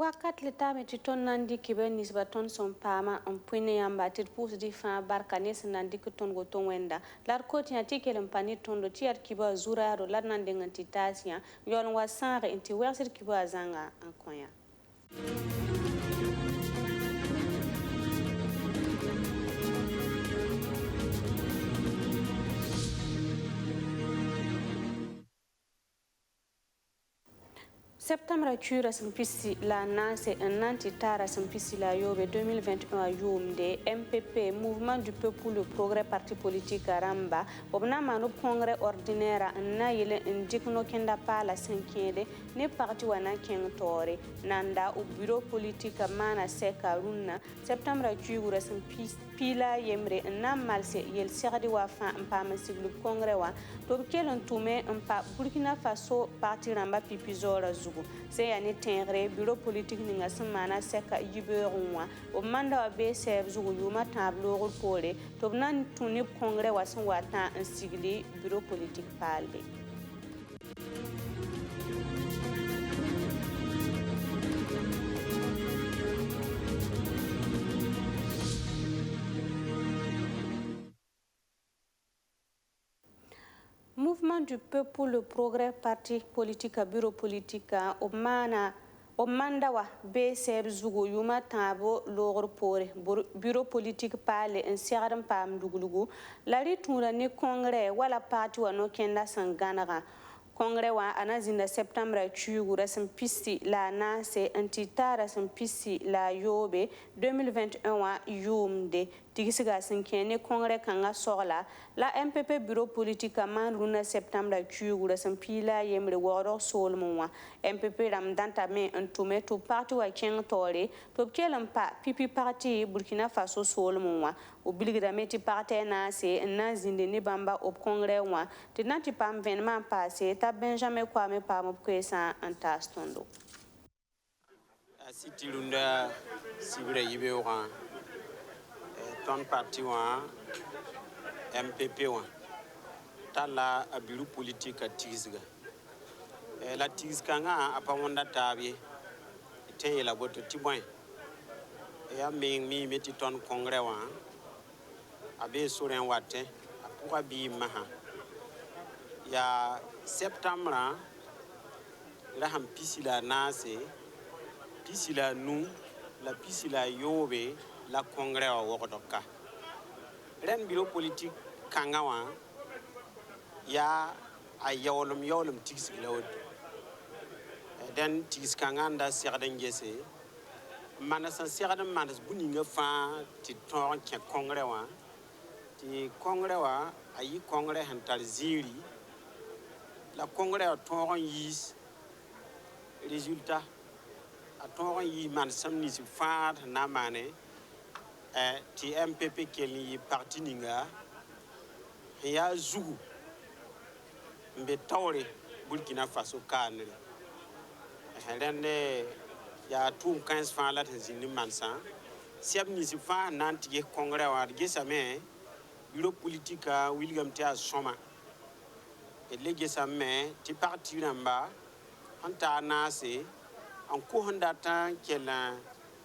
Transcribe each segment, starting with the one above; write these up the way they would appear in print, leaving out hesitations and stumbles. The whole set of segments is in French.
wakat le tame ti ton nandi kibe nisba ton son pama on puine yamba tit pus di fa barka nes nandi ko ton go ton wenda lar ko ti ati kelem pani ton do ti ar kiba zuraro lar nandi nganti tasia yol wa sanre inti wersit kiba zanga an konya. Septembre cura simpisi la nance un antitara simpisi la yobe 2021 yomde MPP Mouvement du Peuple pour le Progrès Parti Politique Ramba obna manu congrès ordinaire na yele indikno kenda pala senkede ne parti wana ken tore nanda au bureau politique mana seka runna septembre cura simpisi pila yemre na malse yel serdi wa fa mpama siglu congrès wa to kelon tume mpa Burkina Faso parti Ramba pipizora zugu se yani tengre bureau politique ni ngasmana seka yiberonwa o manda wa be seb zugu yuma tablo pole to nan tuni congrès wa son wata un sigli bureau politique palde. Mouvement du Peuple pour le Progrès Parti Politique Bureau Politique o mandawa be ser zugo yuma tabo logor pore bureau politique pale en siaram pam dugulugu lari tura ni congrès wala parti wa no kenda sanganaga congrès wa anazinda septembre chugura simpisi la nase antitara simpisi la yobe 2021 wa yumde tigisiga sinkene congrès kanga sola la MPP bureau politique man runa septembre chugura simpila yemre woro solmonwa MPP ramdanta me antume to parti wa ken tore to kelam pa pipi parti Burkina Faso solmonwa obligira meti parti na se na zinde ni bamba op congrès wa tinati pam venement passé ta Benjamin Kwame pam kwesa antastondo asitirunda sibire yibe wa ton parti wa MPP wa tala a bureau politique tizga la tizga nga apa wonda tabi te la boto tibon ya mi meti ton congrès wa abe soren watte pourquoi bi maha ya septembre la ham pisila nase pisila nu la pisila yobe la congrès wa wokodoka ren bureau politique kangawa ya a yawlum tigis lawd den tigis kanganda serden gese manasa serden manas buninga fa ti ton ke congrès wa ti congrès wa ayi congrès hantal ziri la congrès a ton yis résultat a ton yi man samni si fa na mané ti MPP keli parti ninga ya zugu mbe tawre Burkina Faso kanre helende ya tum 15 fa la zini mansa siab ni si fa nanti congrès wa gesame bureau politique William Tia Soma et les gesame ti parti namba anta nase en ko honda tan kela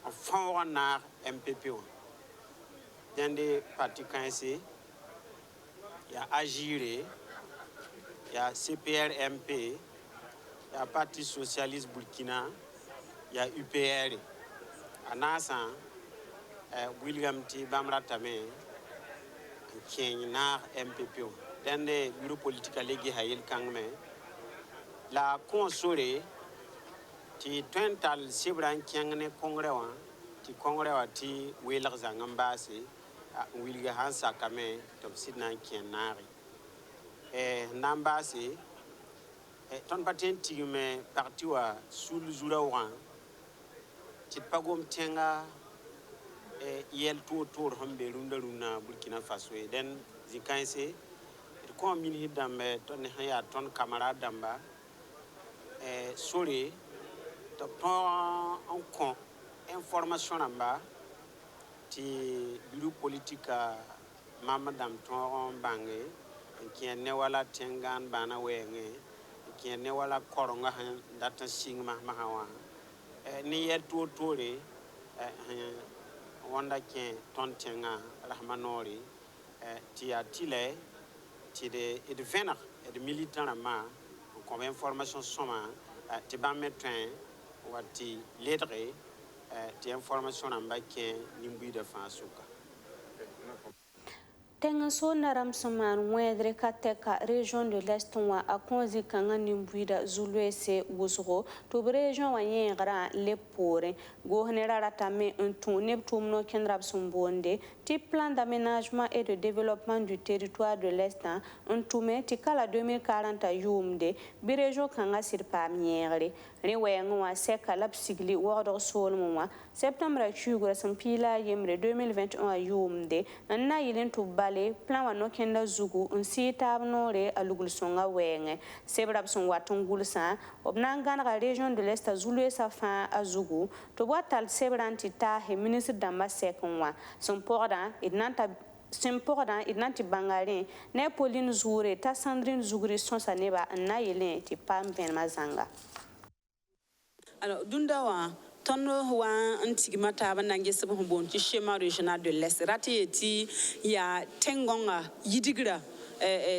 en fond na MPP dende parti kanse ya Agire ya CPRMP ya Parti Socialiste Burkina ya UPR anasa William T Bamra Tame na MPP dende bureau politique legi hayel kangme la console ti tental sibran kengne congrès wa ti congrès wa ti welar zangambase wilga hansa kame to sidna kenari nambase ton patenti me parti wa sul zurawa ti pagom tenga yel to hombe runda Burkina Faso den zikanse ko min hidambe ton haya ton camarade damba sori to en con information namba ti bureau politique mamadam ton bange qui ne wala tengan bana wenge qui ne wala koronga data singma mahawa ni yer tore wanda ken ton tenga rahmanori ti atile ti de vener et militant ma comme information soma ti ba metrin wati ledre ti information amba ken nimbu de fansuka tenga so naram saman wedre kateka région de l'est wa akonzi kanga nimbuida zulwese wusgo to région wa yengra lepore go generara tame un tourne tumno kendrab sumbonde ti plan d'aménagement et de développement du territoire de l'est un tume ti kala 2040 yumde bi région kanga sirpa miere ni wengo wa seka lapsigli wodo solmo septembre chugura sampila yemre 2021 yumde na yilin to plan wa no kenda zugu un sita nore alugul songa wenge sebrab son watun gulsa obnanga na région de l'est zulu sa fin azugu to watal sebranti ta he ministre d'amba sekonwa son porda idnanta important idnanti bangarin ne Pauline Zoure ta Sandrine Zougri son saneba na yelen ti pam ben mazanga. Alors dundawa tono wa antigma ta banange sebo bon ci schéma régional de l'Est rati ya tengonga yidigra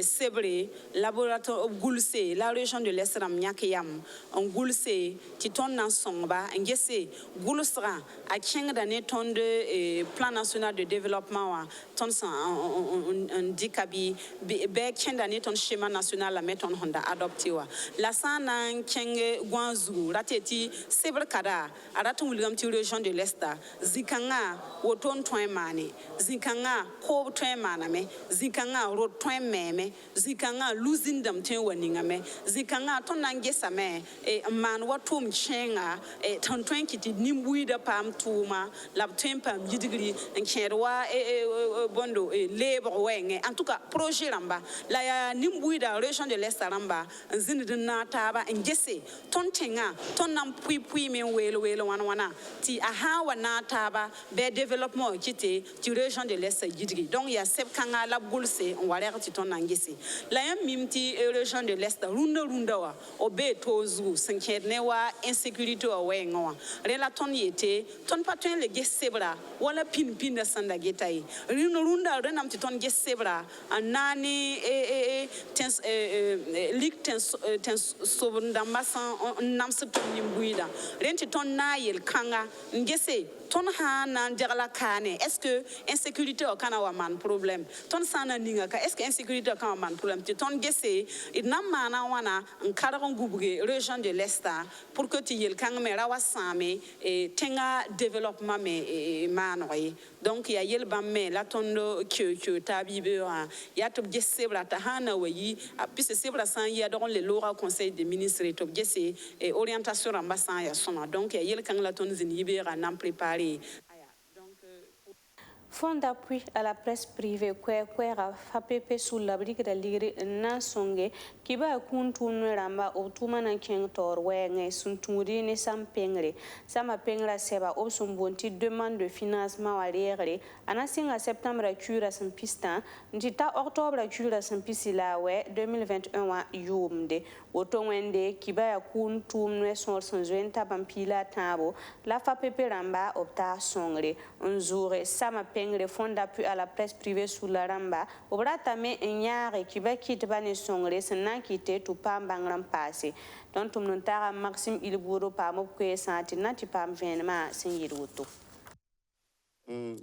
sebre laboratoire gulse la région de l'Est ram nyakiyam on gulse ti ton nan somba ngese gulsra a kenga ne ton de plan national de développement wa ton on dikabi be kenga ne ton schéma national la meton honda adopté wa la sana kenge gwanzu rateti sebre kada araton wilgam ti région de l'Est zikanga woton toin mane zikanga ko toin maname zikanga ro toin meme zikanga losing them ten waningame zikanga ton nangesa me man watum chenga ton 20 nimbuida pam tuma lab tempam yidigri enkerwa bondo labor wenge en tout cas projet ramba la ya nimbuida région de l'Est ramba zinidina taba ngese ton tenga ton nam pui men welo wana ti aha wana taba be développement kité ti région de l'Est yidigri donc ya seb kanga lab gulse on wala ti ton nangesi la yam mimti région de l'Est runda wa obe tozu sankerne wa insécurité wa wenga relaton yete ton patun le gesebra wala pin da sanda getai runda renam ti ton gesebra anani lik ten sobunda masan namse ton nimbuida renti ton nayel kanga ngese ton ha nan derla kane est-ce que insécurité o kana wa man problème ton sana ninga ka est-ce que insécurité o kana man problème ton gese idna mana wana nkaragon gubuge région de l'Est pour que ti yel kanga me rawa same et tenga développement me manoy donc ya yel bamme la tondo que tabibe ya to gese bra ta hana wayi apise sebra san ya don le lora conseil des ministres to gese et orientation ambassade ya soma donc ya yel kanga la ton zinibe ra nan préparer. Fonds d'appui à la presse privée kwera FAPP sous l'abrique de l'Igri Nansonge qui va kuntu ramba obtuma na king tor wenge sunturi ne sampengre sama pengra seba obsum bonti demande de financement arrière anasinga septembre cura sampista ndita octobre cura sampisila we 2021 wa yumde otongwende qui va kuntu ne sor sanzuenta bampila tabo la FAPP ramba opta songre unzure sama le fonds d'appui à la presse privée sous la ramba obrata me nyare qui va quitter bane songre sena quitter tout pas bangram passé donc tum nontara Maxime Ilburo pa mo ko santi nati pam venema sin yiruto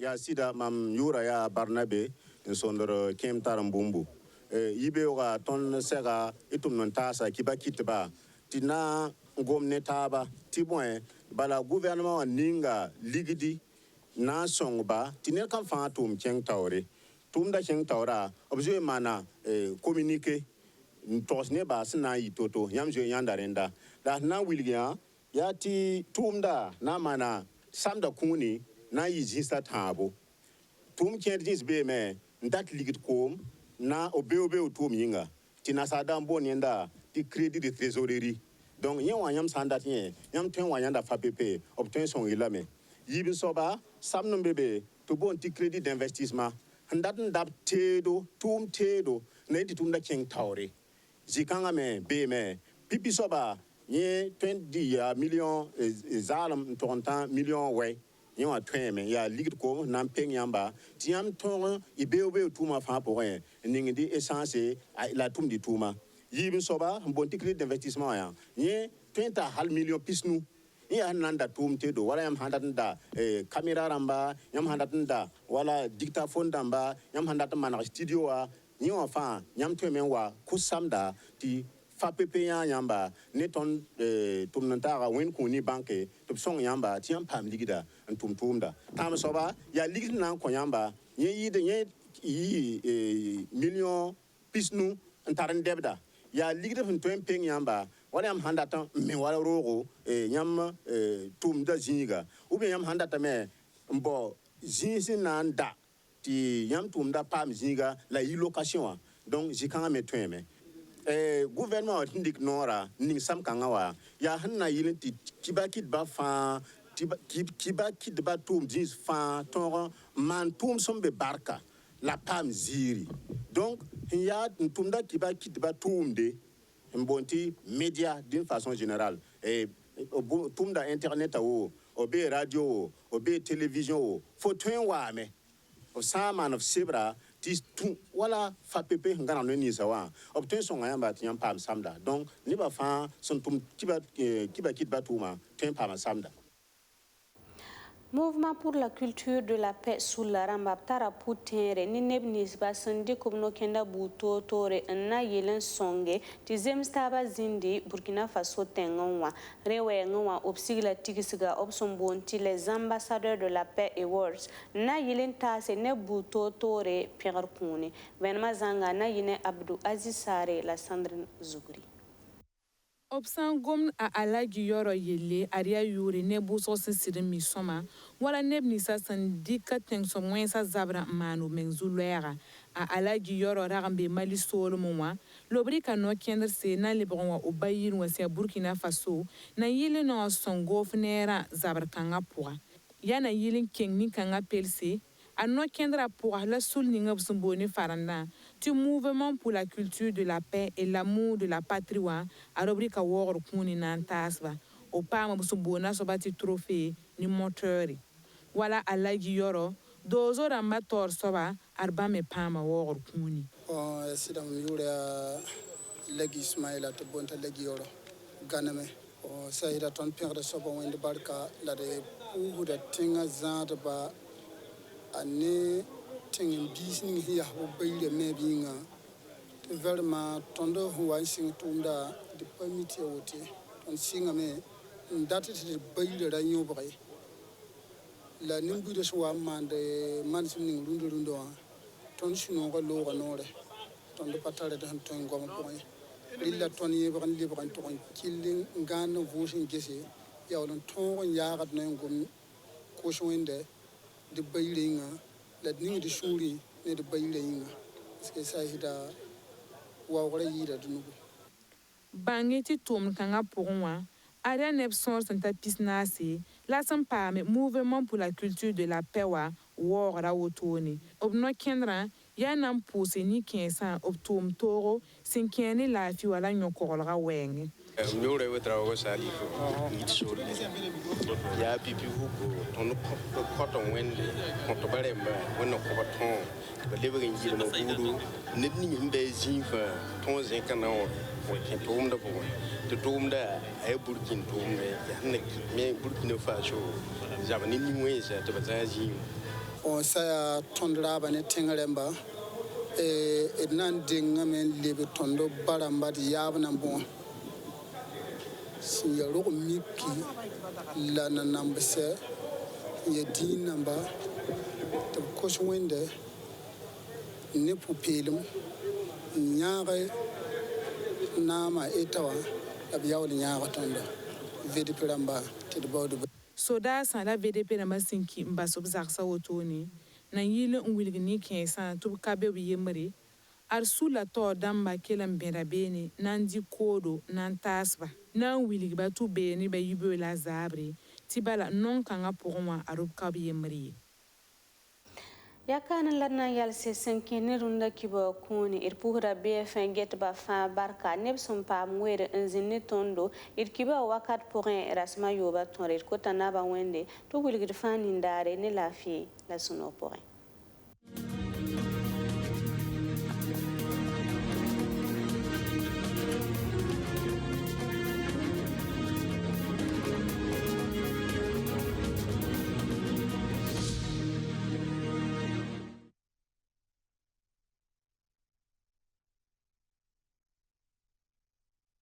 ya sida mam yura ya Barnabe sondoro kem tarambumbu yibe wa ton sega itum nontasa qui va quitter ba tina gomne taba tibon bala gouvernement ninga ligidi na songba tinel kan fa tum cheng tawre tum da cheng tawra obje mana communiquer tosne ba sna yitoto yamje yandarenda da na wilgia yati tum da na mana samda kuni na yijista tabo tum cherdis be me ndat ligit kom na obe tum yinga tina sadam bonenda ti crédit de trésorerie donc yen yam sandat yen yam ten yanda FAPP obtain son ilame yibin soba samnum bebe to bon ti crédit d'investissement ndat tedo tum tedo na di tum da king tawre zikanga me be me pipi soba Yé 20 millions zalem tontan millions ouais. Yé wa tweme ya ligue ko nan peng yamba. Tiam ton ibeobe tuma fa pour rien. Ningdi essence la tum di tuma. Yibin soba bon tikri d'investissement ya. Yé 20 millions pisnu. Yé nanda tum tedo wala yam handanda caméra ramba, yam handanda wala dictaphone damba, yam handata mana studio wa. Ni enfin yam tweme wa kusamda ti fa pepe yamba ne ton tumnantara wen kuni banke to song yamba tiam pam ligida antum tumda tam soba ya ligid nan ko yamba ye yide ye million pisnu antaran debda ya ligida fun twem peng yamba wala yam handata me wala rogo yam tumda zinga ou bien yam handata me mbo zinsin nan da ti yam tumda pam zinga la location donc jikanga me tweme gouvernement hindik nora ning sam kangawa ya hanna yilin ti kibakit ba fa kibakit ba tum jins fa ton man tum sombe barka la pam ziri donc ya tumda kibakit ba tum de mbonti média d'une façon générale tumda internet o obe radio obe télévision faut twin wa me of sebra tu wala fa pepe ngana no ni sawa obtain son ngamba tiam pam samda donc ni ba fa son tum kiba kit batuma tin pam samda. Mouvement pour la culture de la paix sous la rambaptara putere ni nebnis basandi kumno kenda buto tore na yelen songe tizem staba zindi Burkina Faso tengonwa rewe ngwa obsigla tikisiga obsombonti les ambassadeurs de la paix awards na yelen tase ne buto tore Pierre Kouni venma zanga na yine Abdou Aziz Sare la Sandrine Zugri. Obsan gom a alagi yoro yele aria yuri ne buso sisiri misoma wala nebni sa sandika tengso mwensa zabra manu mengzulera a alagi yoro ragambe mali solo mwa lobrika no kender se na libron wa obayir wa se Burkina Faso na yele no songo fnera zabra kanga poa yana yilin kengni kanga pelse a no kendra pour la sul ninga busumboni faranda du mouvement pour la culture de la paix et l'amour de la patrie wa a rubrika wor kuni nan tasba o pama busumbona sobati trophée ni moteur wala alagi yoro dozo ramba tor soba arba me pama wor kuni o sidam yura lagi ismaila to bonta lagi yoro ganame o sayida ton perde soba wende barka la de pour de tinga zata ba ane tingin bisning hiya ho bayle me binga verma tondo huwa sing tunda de permit yote on singa me ndati de bayle ra nyobre la nimbu de so mande man sing rundo ton sino ko lo ko nore tondo patale de ton goma point lilla ton yebran libran ton killing ngana vosin gese yawlon ton yagat no ngom ko so inde de bayringa la ningi de shuri ne de bayringa c'est ça hida wa wala yida dunugo bangeti tom kanga pourwa aria nepson santa pisnasi la sampame mouvement pour la culture de la paix wa wora wotoni obno kendra yanam pousse ni kensa optom toro sinkeni la fi wala nyokorga wenge Mjore wetra go sali so ya pipi huko ton ko wende ko to bare mba wona ko baton ba lebe ngi no buru nidni mbe zinfa ton zen kana o ke tom da ko to tom da ay burkin tom ya ne me Burkina Faso zabani ni mweza to bazaji o saya tondra bane tengalemba nan dinga men lebe tondo baramba di yabna bon si ya rogo miki la na nambese ya di namba to kosh wende ne pupelum nyaare nama etawa abiyawli nyaara tondo vedi piramba te de bawdo soda san la VDP na masinki mbasob zaksa wotoni na yile nwilgi ni kensa tub kabe yemri ar sula to damba kelam berabeni nandi kodo nan tasba na wilgi ba tu beni ba yubo la zabri tibala non kanga pourwa arub kabe yemri Yakan lana yal se senkene runda kiba kuni irpuhra BFN get ba fa barka nebson pa mwere nzinni tondo irkiba wakat porin rasma yoba tonre kota naba wende to wilgir fani ndare ne lafi la suno porin